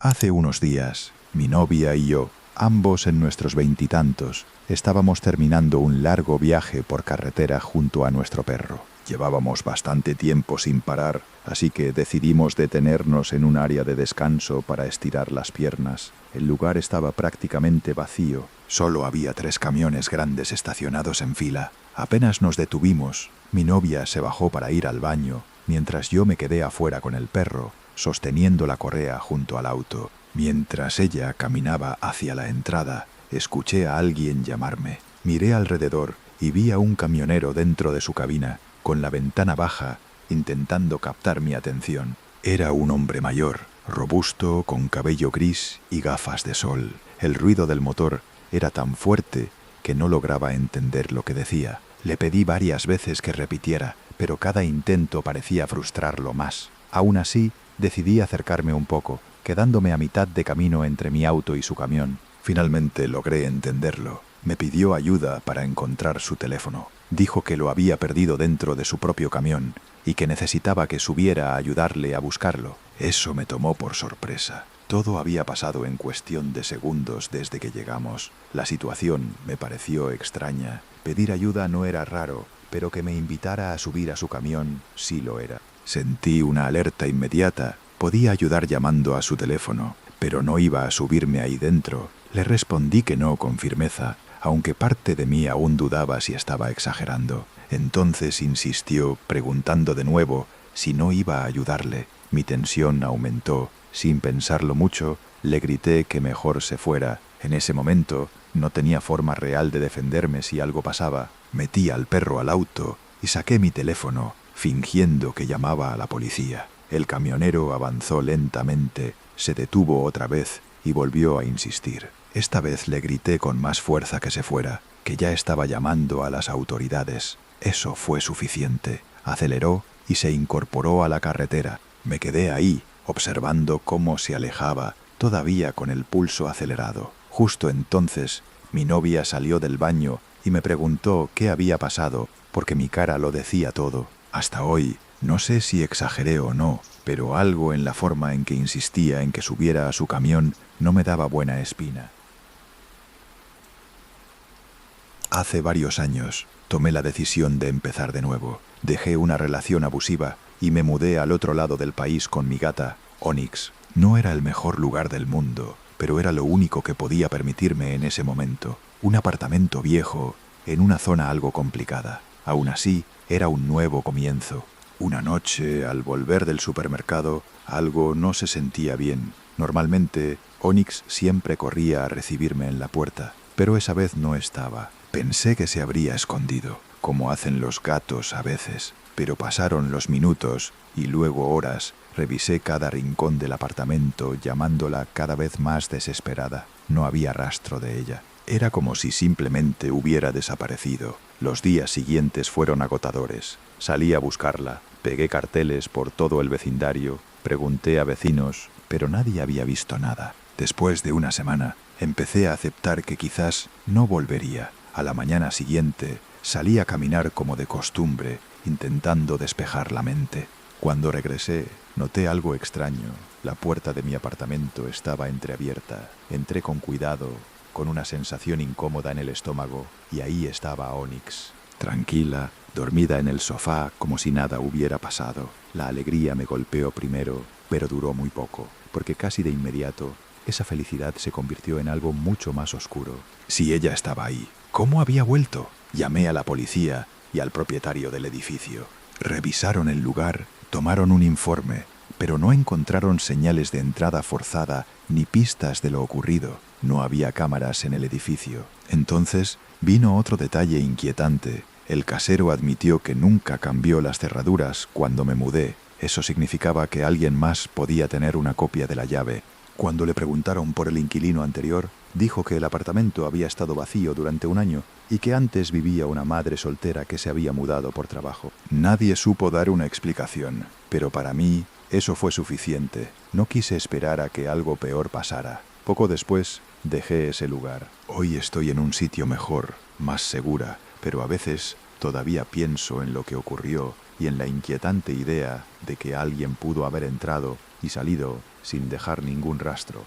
Hace unos días, mi novia y yo, ambos en nuestros veintitantos, estábamos terminando un largo viaje por carretera junto a nuestro perro. Llevábamos bastante tiempo sin parar, así que decidimos detenernos en un área de descanso para estirar las piernas. El lugar estaba prácticamente vacío, solo había 3 camiones grandes estacionados en fila. Apenas nos detuvimos, mi novia se bajó para ir al baño, mientras yo me quedé afuera con el perro, sosteniendo la correa junto al auto. Mientras ella caminaba hacia la entrada, escuché a alguien llamarme. Miré alrededor y vi a un camionero dentro de su cabina, con la ventana baja, intentando captar mi atención. Era un hombre mayor, robusto, con cabello gris y gafas de sol. El ruido del motor era tan fuerte que no lograba entender lo que decía. Le pedí varias veces que repitiera, pero cada intento parecía frustrarlo más. Aún así, decidí acercarme un poco, quedándome a mitad de camino entre mi auto y su camión. Finalmente logré entenderlo. Me pidió ayuda para encontrar su teléfono. Dijo que lo había perdido dentro de su propio camión y que necesitaba que subiera a ayudarle a buscarlo. Eso me tomó por sorpresa. Todo había pasado en cuestión de segundos desde que llegamos. La situación me pareció extraña. Pedir ayuda no era raro, pero que me invitara a subir a su camión sí lo era. Sentí una alerta inmediata. Podía ayudar llamando a su teléfono, pero no iba a subirme ahí dentro. Le respondí que no con firmeza, aunque parte de mí aún dudaba si estaba exagerando. Entonces insistió, preguntando de nuevo si no iba a ayudarle. Mi tensión aumentó. Sin pensarlo mucho, le grité que mejor se fuera. En ese momento, no tenía forma real de defenderme si algo pasaba. Metí al perro al auto y saqué mi teléfono, fingiendo que llamaba a la policía. El camionero avanzó lentamente, se detuvo otra vez y volvió a insistir. Esta vez le grité con más fuerza que se fuera, que ya estaba llamando a las autoridades. Eso fue suficiente. Aceleró y se incorporó a la carretera. Me quedé ahí, observando cómo se alejaba, todavía con el pulso acelerado. Justo entonces, mi novia salió del baño y me preguntó qué había pasado, porque mi cara lo decía todo. Hasta hoy, no sé si exageré o no, pero algo en la forma en que insistía en que subiera a su camión no me daba buena espina. Hace varios años, tomé la decisión de empezar de nuevo. Dejé una relación abusiva y me mudé al otro lado del país con mi gata, Onyx. No era el mejor lugar del mundo, pero era lo único que podía permitirme en ese momento. Un apartamento viejo, en una zona algo complicada. Aún así, era un nuevo comienzo. Una noche, al volver del supermercado, algo no se sentía bien. Normalmente, Onyx siempre corría a recibirme en la puerta, pero esa vez no estaba. Pensé que se habría escondido, como hacen los gatos a veces, pero pasaron los minutos y luego horas. Revisé cada rincón del apartamento, llamándola cada vez más desesperada. No había rastro de ella. Era como si simplemente hubiera desaparecido. Los días siguientes fueron agotadores. Salí a buscarla, pegué carteles por todo el vecindario, pregunté a vecinos, pero nadie había visto nada. Después de una semana, empecé a aceptar que quizás no volvería. A la mañana siguiente, salí a caminar como de costumbre, intentando despejar la mente. Cuando regresé, noté algo extraño. La puerta de mi apartamento estaba entreabierta. Entré con cuidado, con una sensación incómoda en el estómago, y ahí estaba Onyx, tranquila, dormida en el sofá como si nada hubiera pasado. La alegría me golpeó primero, pero duró muy poco, porque casi de inmediato esa felicidad se convirtió en algo mucho más oscuro. Si ella estaba ahí, ¿cómo había vuelto? Llamé a la policía y al propietario del edificio. Revisaron el lugar, tomaron un informe, pero no encontraron señales de entrada forzada ni pistas de lo ocurrido. No había cámaras en el edificio. Entonces vino otro detalle inquietante. El casero admitió que nunca cambió las cerraduras cuando me mudé. Eso significaba que alguien más podía tener una copia de la llave. Cuando le preguntaron por el inquilino anterior, dijo que el apartamento había estado vacío durante un año y que antes vivía una madre soltera que se había mudado por trabajo. Nadie supo dar una explicación, pero para mí eso fue suficiente. No quise esperar a que algo peor pasara. Poco después, dejé ese lugar. Hoy estoy en un sitio mejor, más segura, pero a veces todavía pienso en lo que ocurrió y en la inquietante idea de que alguien pudo haber entrado y salido sin dejar ningún rastro.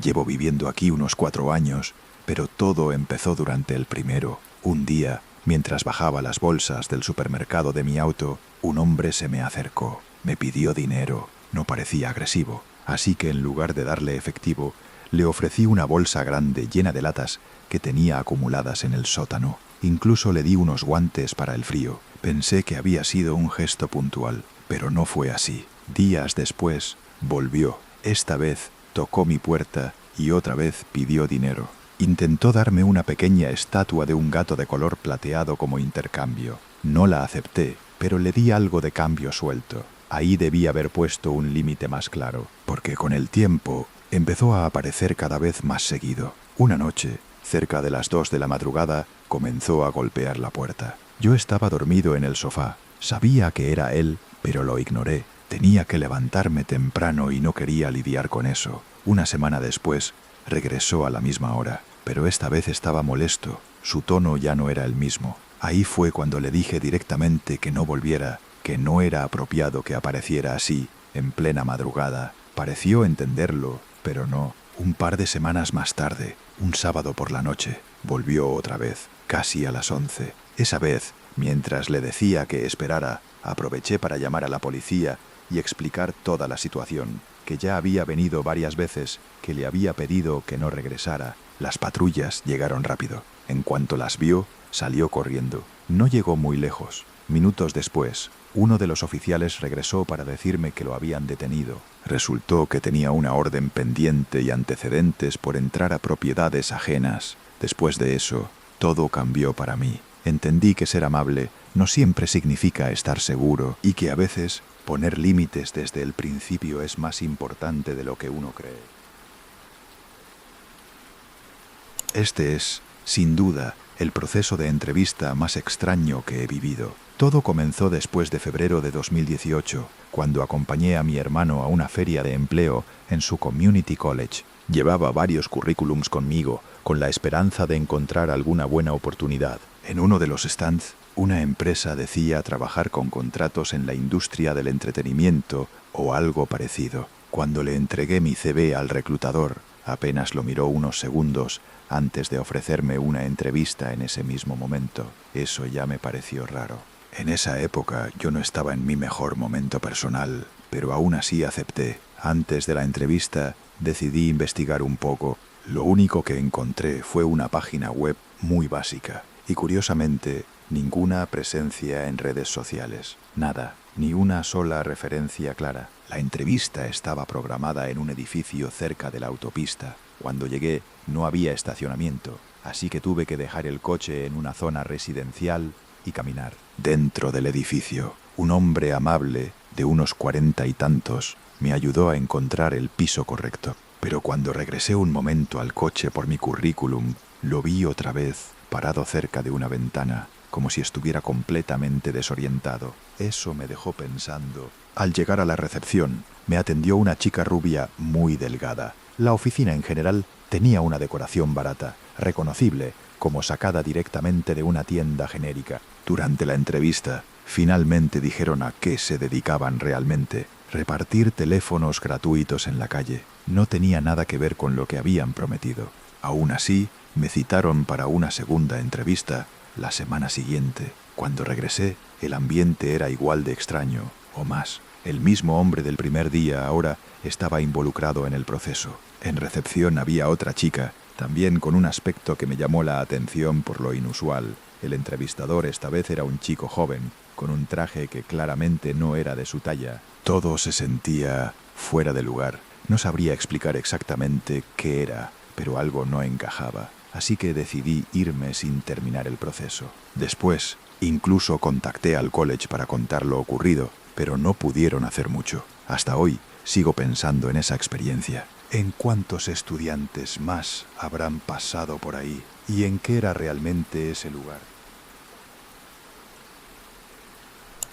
Llevo viviendo aquí unos 4 años, pero todo empezó durante el primero. Un día, mientras bajaba las bolsas del supermercado de mi auto, un hombre se me acercó. Me pidió dinero. No parecía agresivo, así que en lugar de darle efectivo, le ofrecí una bolsa grande llena de latas que tenía acumuladas en el sótano. Incluso le di unos guantes para el frío. Pensé que había sido un gesto puntual, pero no fue así. Días después, volvió. Esta vez tocó mi puerta y otra vez pidió dinero. Intentó darme una pequeña estatua de un gato de color plateado como intercambio. No la acepté, pero le di algo de cambio suelto. Ahí debí haber puesto un límite más claro, porque con el tiempo empezó a aparecer cada vez más seguido. Una noche, cerca de las 2 de la madrugada, comenzó a golpear la puerta. Yo estaba dormido en el sofá. Sabía que era él, pero lo ignoré. Tenía que levantarme temprano y no quería lidiar con eso. Una semana después, regresó a la misma hora, pero esta vez estaba molesto. Su tono ya no era el mismo. Ahí fue cuando le dije directamente que no volviera, que no era apropiado que apareciera así, en plena madrugada. Pareció entenderlo, pero no. Un par de semanas más tarde, un sábado por la noche, volvió otra vez, casi a las 11. Esa vez, mientras le decía que esperara, aproveché para llamar a la policía y explicar toda la situación, que ya había venido varias veces, que le había pedido que no regresara. Las patrullas llegaron rápido. En cuanto las vio, salió corriendo. No llegó muy lejos. Minutos después, uno de los oficiales regresó para decirme que lo habían detenido. Resultó que tenía una orden pendiente y antecedentes por entrar a propiedades ajenas. Después de eso, todo cambió para mí. Entendí que ser amable no siempre significa estar seguro y que a veces poner límites desde el principio es más importante de lo que uno cree. Este es, sin duda, el proceso de entrevista más extraño que he vivido. Todo comenzó después de febrero de 2018, cuando acompañé a mi hermano a una feria de empleo en su community college. Llevaba varios currículums conmigo, con la esperanza de encontrar alguna buena oportunidad. En uno de los stands, una empresa decía trabajar con contratos en la industria del entretenimiento o algo parecido. Cuando le entregué mi CV al reclutador, apenas lo miró unos segundos antes de ofrecerme una entrevista en ese mismo momento. Eso ya me pareció raro. En esa época yo no estaba en mi mejor momento personal, pero aún así acepté. Antes de la entrevista decidí investigar un poco. Lo único que encontré fue una página web muy básica y, curiosamente, ninguna presencia en redes sociales. Nada, ni una sola referencia clara. La entrevista estaba programada en un edificio cerca de la autopista. Cuando llegué no había estacionamiento, así que tuve que dejar el coche en una zona residencial y caminar. Dentro del edificio, un hombre amable, de unos 40 y tantos, me ayudó a encontrar el piso correcto. Pero cuando regresé un momento al coche por mi currículum, lo vi otra vez parado cerca de una ventana, como si estuviera completamente desorientado. Eso me dejó pensando. Al llegar a la recepción, me atendió una chica rubia muy delgada. La oficina en general tenía una decoración barata, reconocible, como sacada directamente de una tienda genérica. Durante la entrevista, finalmente dijeron a qué se dedicaban realmente. Repartir teléfonos gratuitos en la calle. No tenía nada que ver con lo que habían prometido. Aún así, me citaron para una segunda entrevista la semana siguiente. Cuando regresé, el ambiente era igual de extraño, o más. El mismo hombre del primer día ahora estaba involucrado en el proceso. En recepción había otra chica, también con un aspecto que me llamó la atención por lo inusual. El entrevistador esta vez era un chico joven, con un traje que claramente no era de su talla. Todo se sentía fuera de lugar. No sabría explicar exactamente qué era, pero algo no encajaba. Así que decidí irme sin terminar el proceso. Después, incluso contacté al college para contar lo ocurrido, pero no pudieron hacer mucho. Hasta hoy sigo pensando en esa experiencia. ¿En cuántos estudiantes más habrán pasado por ahí? ¿Y en qué era realmente ese lugar?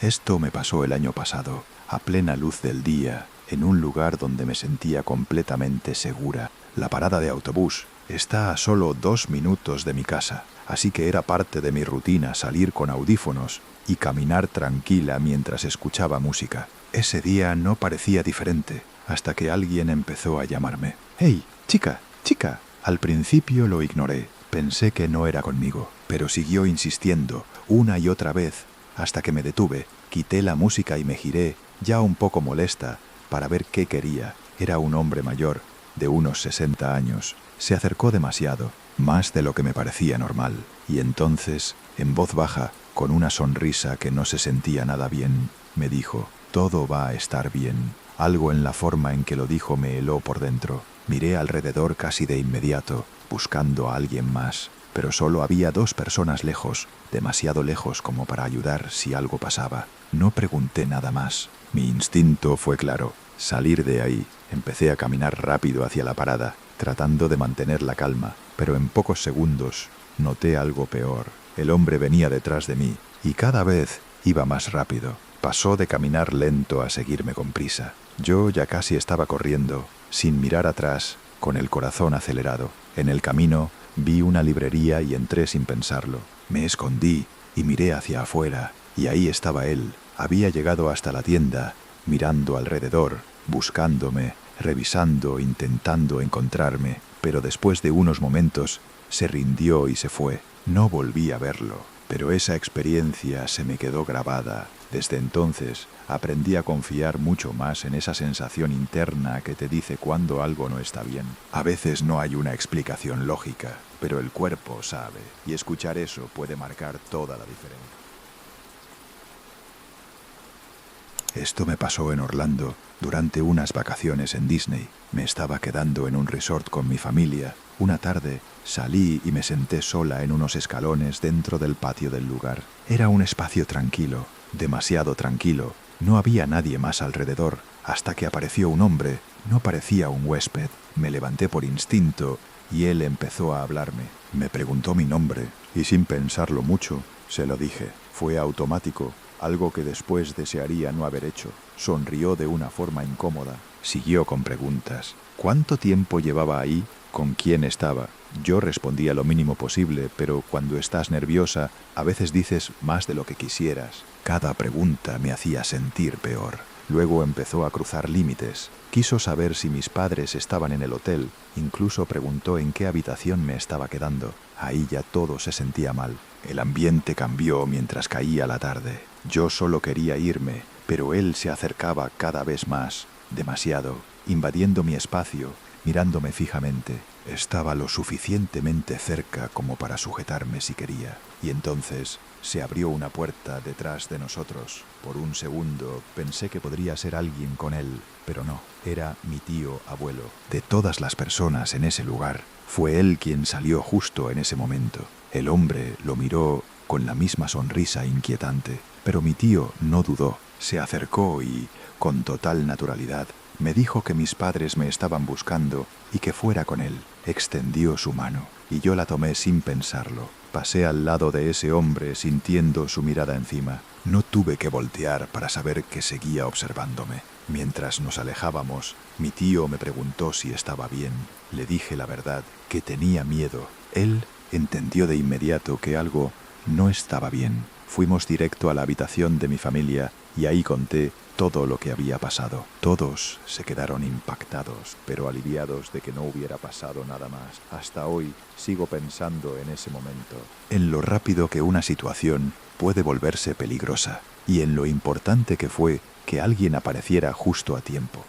Esto me pasó el año pasado, a plena luz del día, en un lugar donde me sentía completamente segura. La parada de autobús Está a solo 2 minutos de mi casa, así que era parte de mi rutina salir con audífonos y caminar tranquila mientras escuchaba música. Ese día no parecía diferente, hasta que alguien empezó a llamarme. «¡Hey, chica, chica!». Al principio lo ignoré, pensé que no era conmigo, pero siguió insistiendo una y otra vez, hasta que me detuve, quité la música y me giré, ya un poco molesta, para ver qué quería. Era un hombre mayor, de unos 60 años. Se acercó demasiado, más de lo que me parecía normal, y entonces, en voz baja, con una sonrisa que no se sentía nada bien, me dijo: «Todo va a estar bien». Algo en la forma en que lo dijo me heló por dentro. Miré alrededor casi de inmediato, buscando a alguien más, pero solo había 2 personas lejos, demasiado lejos como para ayudar si algo pasaba. No pregunté nada más. Mi instinto fue claro: salir de ahí. Empecé a caminar rápido hacia la parada, tratando de mantener la calma, pero en pocos segundos noté algo peor. El hombre venía detrás de mí, y cada vez iba más rápido. Pasó de caminar lento a seguirme con prisa. Yo ya casi estaba corriendo, sin mirar atrás, con el corazón acelerado. En el camino vi una librería y entré sin pensarlo. Me escondí y miré hacia afuera, y ahí estaba él. Había llegado hasta la tienda, mirando alrededor, buscándome, revisando, intentando encontrarme, pero después de unos momentos se rindió y se fue. No volví a verlo, pero esa experiencia se me quedó grabada. Desde entonces aprendí a confiar mucho más en esa sensación interna que te dice cuando algo no está bien. A veces no hay una explicación lógica, pero el cuerpo sabe, y escuchar eso puede marcar toda la diferencia. Esto me pasó en Orlando, durante unas vacaciones en Disney. Me estaba quedando en un resort con mi familia. Una tarde salí y me senté sola en unos escalones dentro del patio del lugar. Era un espacio tranquilo, demasiado tranquilo. No había nadie más alrededor, hasta que apareció un hombre. No parecía un huésped. Me levanté por instinto y él empezó a hablarme. Me preguntó mi nombre y sin pensarlo mucho, se lo dije. Fue automático, algo que después desearía no haber hecho. Sonrió de una forma incómoda. Siguió con preguntas. ¿Cuánto tiempo llevaba ahí? ¿Con quién estaba? Yo respondía lo mínimo posible, pero cuando estás nerviosa, a veces dices más de lo que quisieras. Cada pregunta me hacía sentir peor. Luego empezó a cruzar límites. Quiso saber si mis padres estaban en el hotel. Incluso preguntó en qué habitación me estaba quedando. Ahí ya todo se sentía mal. El ambiente cambió mientras caía la tarde. Yo solo quería irme, pero él se acercaba cada vez más, demasiado, invadiendo mi espacio, mirándome fijamente. Estaba lo suficientemente cerca como para sujetarme si quería. Y entonces se abrió una puerta detrás de nosotros. Por un segundo pensé que podría ser alguien con él, pero no, era mi tío abuelo. De todas las personas en ese lugar, fue él quien salió justo en ese momento. El hombre lo miró con la misma sonrisa inquietante, pero mi tío no dudó. Se acercó y, con total naturalidad, me dijo que mis padres me estaban buscando y que fuera con él. Extendió su mano y yo la tomé sin pensarlo. Pasé al lado de ese hombre sintiendo su mirada encima. No tuve que voltear para saber que seguía observándome. Mientras nos alejábamos, mi tío me preguntó si estaba bien. Le dije la verdad, que tenía miedo. Él entendió de inmediato que algo no estaba bien. Fuimos directo a la habitación de mi familia y ahí conté todo lo que había pasado. Todos se quedaron impactados, pero aliviados de que no hubiera pasado nada más. Hasta hoy sigo pensando en ese momento, en lo rápido que una situación puede volverse peligrosa y en lo importante que fue que alguien apareciera justo a tiempo.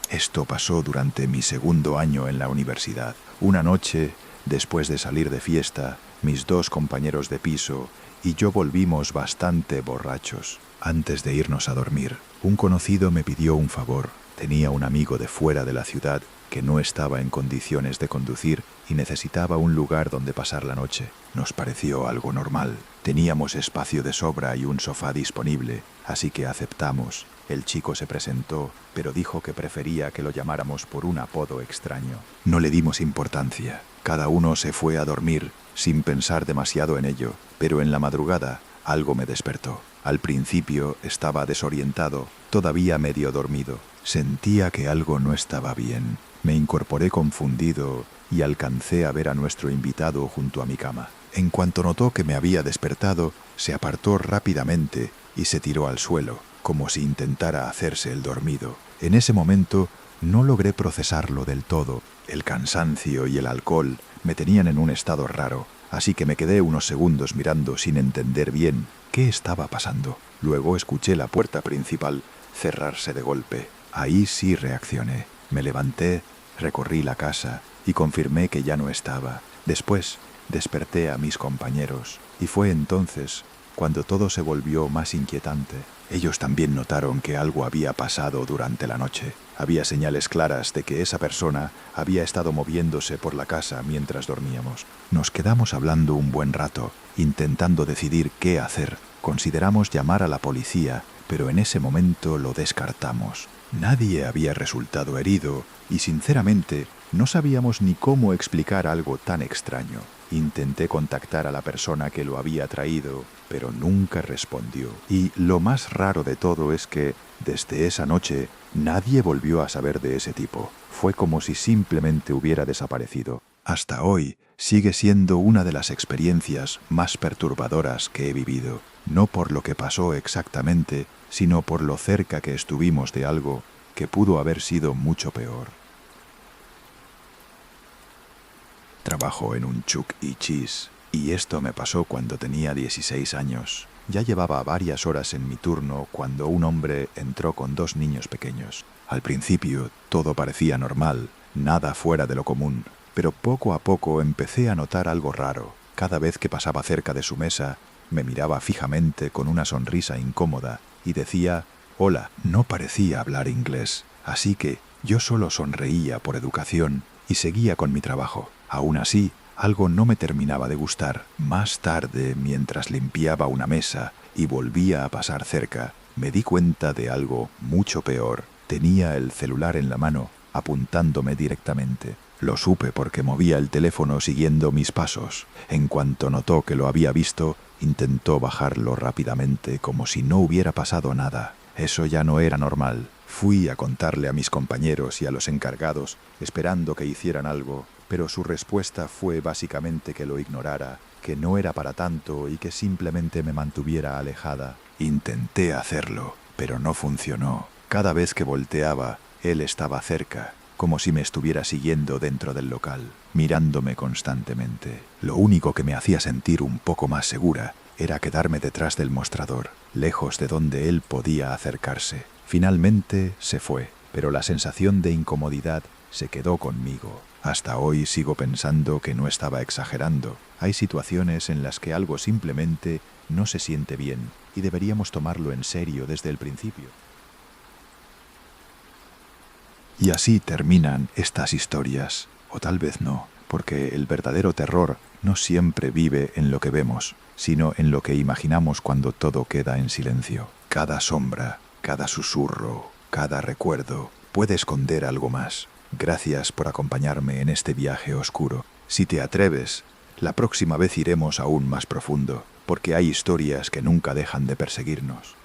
Esto pasó durante mi segundo año en la universidad. Una noche, después de salir de fiesta, mis 2 compañeros de piso y yo volvimos bastante borrachos. Antes de irnos a dormir, un conocido me pidió un favor. Tenía un amigo de fuera de la ciudad que no estaba en condiciones de conducir y necesitaba un lugar donde pasar la noche. Nos pareció algo normal. Teníamos espacio de sobra y un sofá disponible, así que aceptamos. El chico se presentó, pero dijo que prefería que lo llamáramos por un apodo extraño. No le dimos importancia. Cada uno se fue a dormir, sin pensar demasiado en ello, pero en la madrugada algo me despertó. Al principio estaba desorientado, todavía medio dormido. Sentía que algo no estaba bien. Me incorporé confundido y alcancé a ver a nuestro invitado junto a mi cama. En cuanto notó que me había despertado, se apartó rápidamente y se tiró al suelo, como si intentara hacerse el dormido. En ese momento no logré procesarlo del todo. El cansancio y el alcohol me tenían en un estado raro, así que me quedé unos segundos mirando sin entender bien qué estaba pasando. Luego escuché la puerta principal cerrarse de golpe. Ahí sí reaccioné. Me levanté, recorrí la casa y confirmé que ya no estaba. Después desperté a mis compañeros y fue entonces cuando todo se volvió más inquietante. Ellos también notaron que algo había pasado durante la noche. Había señales claras de que esa persona había estado moviéndose por la casa mientras dormíamos. Nos quedamos hablando un buen rato, intentando decidir qué hacer. Consideramos llamar a la policía, pero en ese momento lo descartamos. Nadie había resultado herido y, sinceramente, no sabíamos ni cómo explicar algo tan extraño. Intenté contactar a la persona que lo había traído, pero nunca respondió. Y lo más raro de todo es que, desde esa noche, nadie volvió a saber de ese tipo. Fue como si simplemente hubiera desaparecido. Hasta hoy, sigue siendo una de las experiencias más perturbadoras que he vivido. No por lo que pasó exactamente, sino por lo cerca que estuvimos de algo que pudo haber sido mucho peor. Trabajo en un Chuck E. Cheese y esto me pasó cuando tenía 16 años. Ya llevaba varias horas en mi turno cuando un hombre entró con 2 niños pequeños. Al principio todo parecía normal, nada fuera de lo común, pero poco a poco empecé a notar algo raro. Cada vez que pasaba cerca de su mesa, me miraba fijamente con una sonrisa incómoda y decía «Hola». No parecía hablar inglés, así que yo solo sonreía por educación y seguía con mi trabajo. Aún así, algo no me terminaba de gustar. Más tarde, mientras limpiaba una mesa y volvía a pasar cerca, me di cuenta de algo mucho peor. Tenía el celular en la mano, apuntándome directamente. Lo supe porque movía el teléfono siguiendo mis pasos. En cuanto notó que lo había visto, intentó bajarlo rápidamente como si no hubiera pasado nada. Eso ya no era normal. Fui a contarle a mis compañeros y a los encargados, esperando que hicieran algo, pero su respuesta fue básicamente que lo ignorara, que no era para tanto y que simplemente me mantuviera alejada. Intenté hacerlo, pero no funcionó. Cada vez que volteaba, él estaba cerca, como si me estuviera siguiendo dentro del local, mirándome constantemente. Lo único que me hacía sentir un poco más segura era quedarme detrás del mostrador, lejos de donde él podía acercarse. Finalmente se fue, pero la sensación de incomodidad se quedó conmigo. Hasta hoy sigo pensando que no estaba exagerando. Hay situaciones en las que algo simplemente no se siente bien y deberíamos tomarlo en serio desde el principio. Y así terminan estas historias, o tal vez no, porque el verdadero terror no siempre vive en lo que vemos, sino en lo que imaginamos cuando todo queda en silencio. Cada sombra, cada susurro, cada recuerdo puede esconder algo más. Gracias por acompañarme en este viaje oscuro. Si te atreves, la próxima vez iremos aún más profundo, porque hay historias que nunca dejan de perseguirnos.